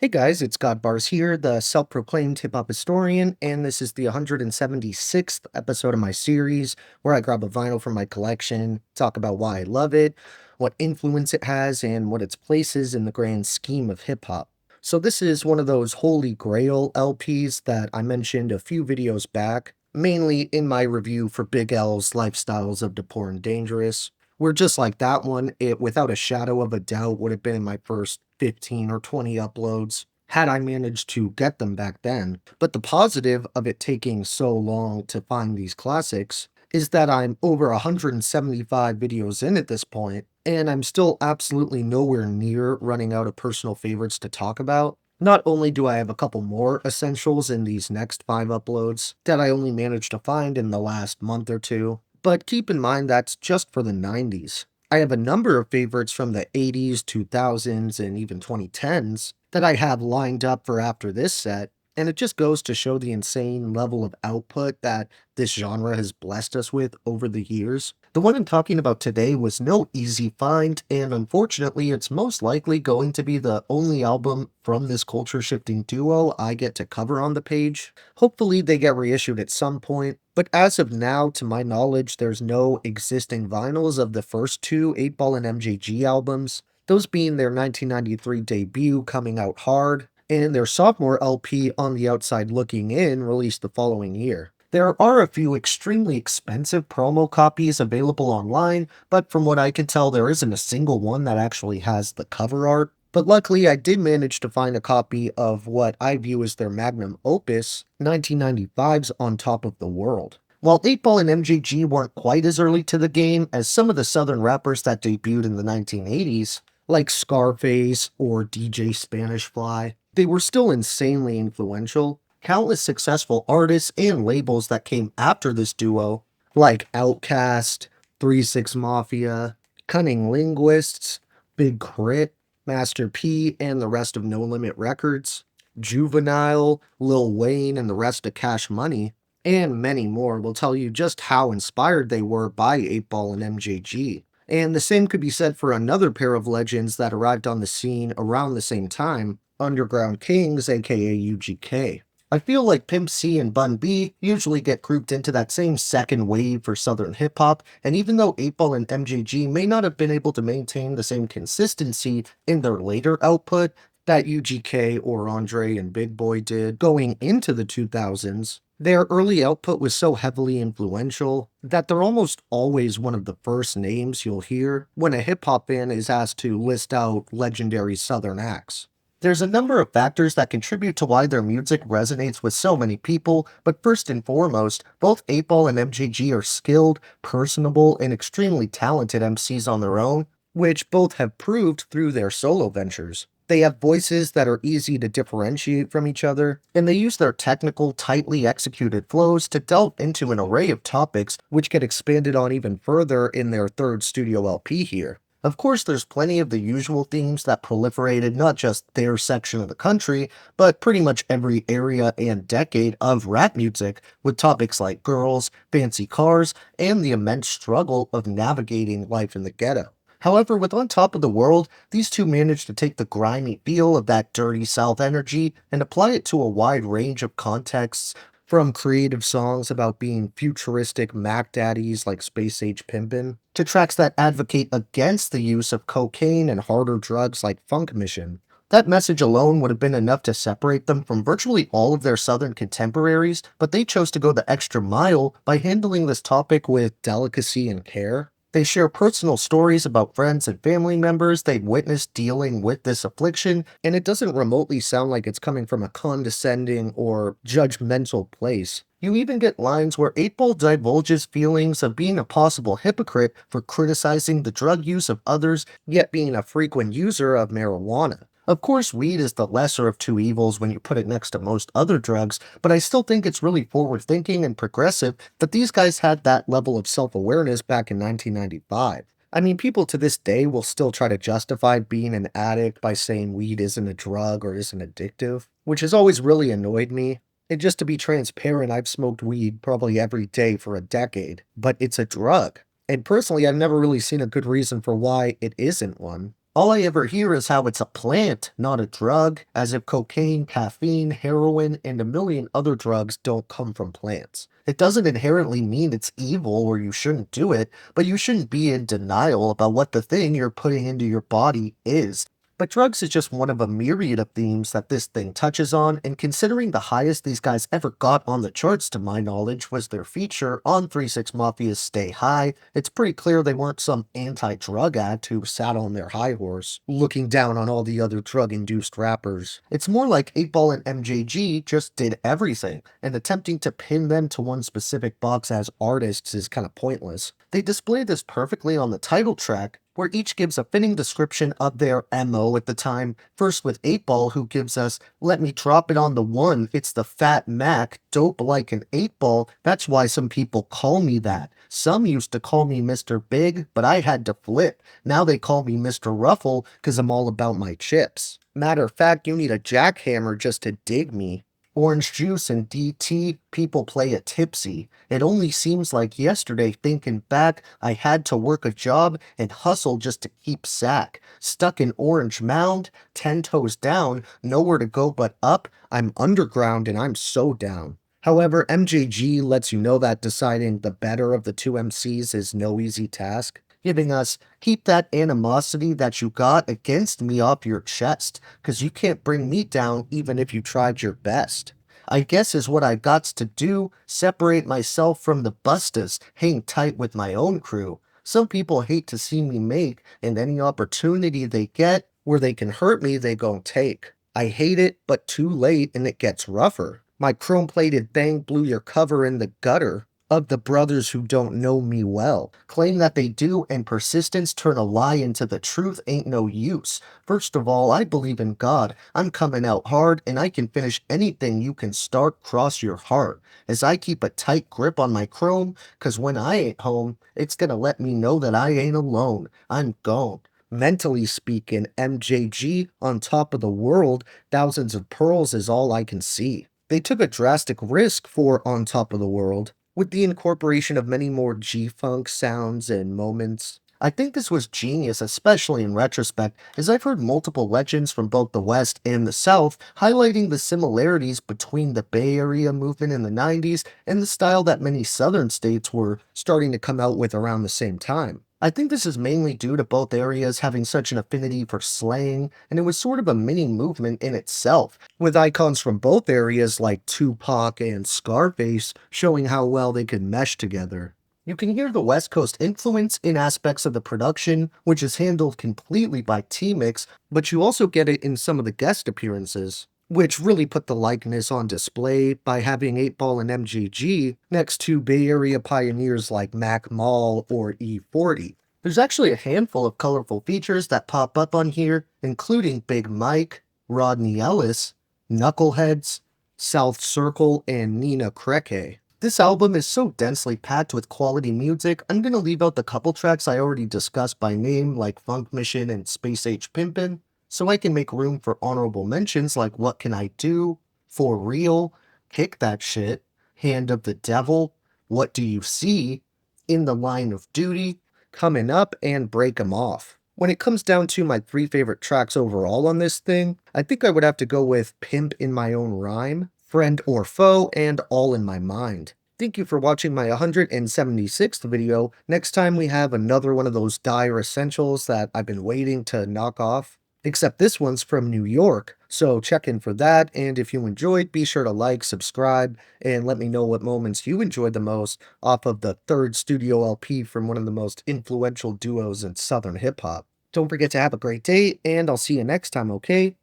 Hey guys, it's God Bars here, the self-proclaimed hip-hop historian, and this is the 176th episode of my series where I grab a vinyl from my collection, talk about why I love it, what influence it has, and what its place is in the grand scheme of hip-hop. So this is one of those holy grail LPs that I mentioned a few videos back, mainly in my review for Big L's Lifestyles of the Poor and Dangerous, where just like that one, it without a shadow of a doubt would have been in my first 15 or 20 uploads had I managed to get them back then. But the positive of it taking so long to find these classics is that I'm over 175 videos in at this point, and I'm still absolutely nowhere near running out of personal favorites to talk about. Not only do I have a couple more essentials in these next 5 uploads that I only managed to find in the last month or two, but keep in mind that's just for the 90s. I have a number of favorites from the 80s, 2000s, and even 2010s that I have lined up for after this set, and it just goes to show the insane level of output that this genre has blessed us with over the years. The one I'm talking about today was no easy find, and unfortunately, it's most likely going to be the only album from this culture-shifting duo I get to cover on the page. Hopefully, they get reissued at some point, but as of now, to my knowledge, there's no existing vinyls of the first two 8Ball and MJG albums, those being their 1993 debut Coming Out Hard, and their sophomore LP On the Outside Looking In released the following year. There are a few extremely expensive promo copies available online, but from what I can tell, there isn't a single one that actually has the cover art. But luckily, I did manage to find a copy of what I view as their magnum opus, 1995's On Top of the World. While 8Ball and MJG weren't quite as early to the game as some of the southern rappers that debuted in the 1980s, like Scarface or DJ Spanish Fly, they were still insanely influential. Countless successful artists and labels that came after this duo, like Outkast, 3 6 Mafia, Cunning Linguists, Big Crit, Master P, and the rest of No Limit Records, Juvenile, Lil Wayne, and the rest of Cash Money, and many more will tell you just how inspired they were by 8Ball and MJG. And the same could be said for another pair of legends that arrived on the scene around the same time, Underground Kings, aka UGK. I feel like Pimp C and Bun B usually get grouped into that same second wave for Southern hip hop, and even though 8Ball and MJG may not have been able to maintain the same consistency in their later output that UGK or Andre and Big Boy did going into the 2000s, their early output was so heavily influential that they're almost always one of the first names you'll hear when a hip hop fan is asked to list out legendary Southern acts. There's a number of factors that contribute to why their music resonates with so many people, but first and foremost, both 8Ball and MJG are skilled, personable, and extremely talented MCs on their own, which both have proved through their solo ventures. They have voices that are easy to differentiate from each other, and they use their technical, tightly executed flows to delve into an array of topics which get expanded on even further in their third studio LP here. Of course, there's plenty of the usual themes that proliferated not just their section of the country, but pretty much every area and decade of rap music, with topics like girls, fancy cars, and the immense struggle of navigating life in the ghetto. However, with On Top of the World, these two managed to take the grimy feel of that dirty South energy and apply it to a wide range of contexts, from creative songs about being futuristic Mac daddies like Space Age Pimpin', to tracks that advocate against the use of cocaine and harder drugs like Funk Mission. That message alone would have been enough to separate them from virtually all of their southern contemporaries, but they chose to go the extra mile by handling this topic with delicacy and care. They share personal stories about friends and family members they've witnessed dealing with this affliction, and it doesn't remotely sound like it's coming from a condescending or judgmental place. You even get lines where 8Ball divulges feelings of being a possible hypocrite for criticizing the drug use of others, yet being a frequent user of marijuana. Of course, weed is the lesser of two evils when you put it next to most other drugs, but I still think it's really forward-thinking and progressive that these guys had that level of self-awareness back in 1995. I mean, people to this day will still try to justify being an addict by saying weed isn't a drug or isn't addictive, which has always really annoyed me. And just to be transparent, I've smoked weed probably every day for a decade, but it's a drug. And personally, I've never really seen a good reason for why it isn't one. All I ever hear is how it's a plant, not a drug, as if cocaine, caffeine, heroin, and a million other drugs don't come from plants. It doesn't inherently mean it's evil or you shouldn't do it, but you shouldn't be in denial about what the thing you're putting into your body is. But drugs is just one of a myriad of themes that this thing touches on, and considering the highest these guys ever got on the charts to my knowledge was their feature on 3 6 Mafia's Stay High, it's pretty clear they weren't some anti-drug act who sat on their high horse, looking down on all the other drug-induced rappers. It's more like 8Ball and MJG just did everything, and attempting to pin them to one specific box as artists is kinda pointless. They display this perfectly on the title track, where each gives a fitting description of their MO at the time. First with 8Ball, who gives us, "Let me drop it on the one, it's the Fat Mac, dope like an 8-ball, that's why some people call me that. Some used to call me Mr. Big, but I had to flip. Now they call me Mr. Ruffle, cause I'm all about my chips. Matter of fact, you need a jackhammer just to dig me. Orange juice and DT, people play it tipsy. It only seems like yesterday thinking back, I had to work a job and hustle just to keep sack. Stuck in Orange Mound, 10 toes down, nowhere to go but up. I'm underground and I'm so down." However, MJG lets you know that deciding the better of the two MCs is no easy task, giving us, "Keep that animosity that you got against me off your chest, cause you can't bring me down even if you tried your best. I guess is what I gots to do, separate myself from the bustas, hang tight with my own crew. Some people hate to see me make, and any opportunity they get where they can hurt me they gon' take. I hate it, but too late and it gets rougher. My chrome-plated thing blew your cover in the gutter. Of the brothers who don't know me well, claim that they do, and persistence turn a lie into the truth ain't no use. First of all, I believe in God. I'm coming out hard, and I can finish anything you can start, cross your heart. As I keep a tight grip on my chrome, cause when I ain't home, it's gonna let me know that I ain't alone. I'm gone. Mentally speaking, MJG, on top of the world, thousands of pearls is all I can see. They took a drastic risk for On Top of the World, with the incorporation of many more G-funk sounds and moments. I think this was genius, especially in retrospect, as I've heard multiple legends from both the West and the South highlighting the similarities between the Bay Area movement in the 90s and the style that many Southern states were starting to come out with around the same time. I think this is mainly due to both areas having such an affinity for slang, and it was sort of a mini movement in itself, with icons from both areas like Tupac and Scarface showing how well they could mesh together. You can hear the West Coast influence in aspects of the production, which is handled completely by T-Mix, but you also get it in some of the guest appearances, which really put the likeness on display by having 8Ball and MJG next to Bay Area pioneers like Mac Mall or E40. There's actually a handful of colorful features that pop up on here, including Big Mike, Rodney Ellis, Knuckleheads, South Circle, and Nina Kreke. This album is so densely packed with quality music, I'm gonna leave out the couple tracks I already discussed by name like Funk Mission and Space Age Pimpin', so I can make room for honorable mentions like What Can I Do, For Real, Kick That Shit, Hand of the Devil, What Do You See, In the Line of Duty, Coming Up, and Break 'Em Off. When it comes down to my 3 favorite tracks overall on this thing, I think I would have to go with Pimp in My Own Rhyme, Friend or Foe, and All in My Mind. Thank you for watching my 176th video. Next time we have another one of those dire essentials that I've been waiting to knock off. Except this one's from New York, so check in for that, and if you enjoyed, be sure to like, subscribe, and let me know what moments you enjoyed the most off of the 3rd studio LP from one of the most influential duos in Southern hip-hop. Don't forget to have a great day, and I'll see you next time, okay?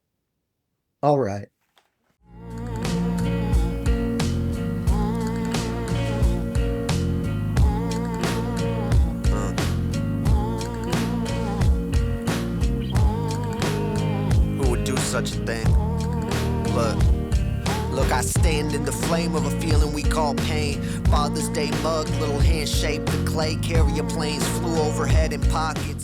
Alright. Who would do such a thing? Look, I stand in the flame of a feeling we call pain. Father's Day mug, little hand shaped of clay. Carrier planes flew overhead in pockets.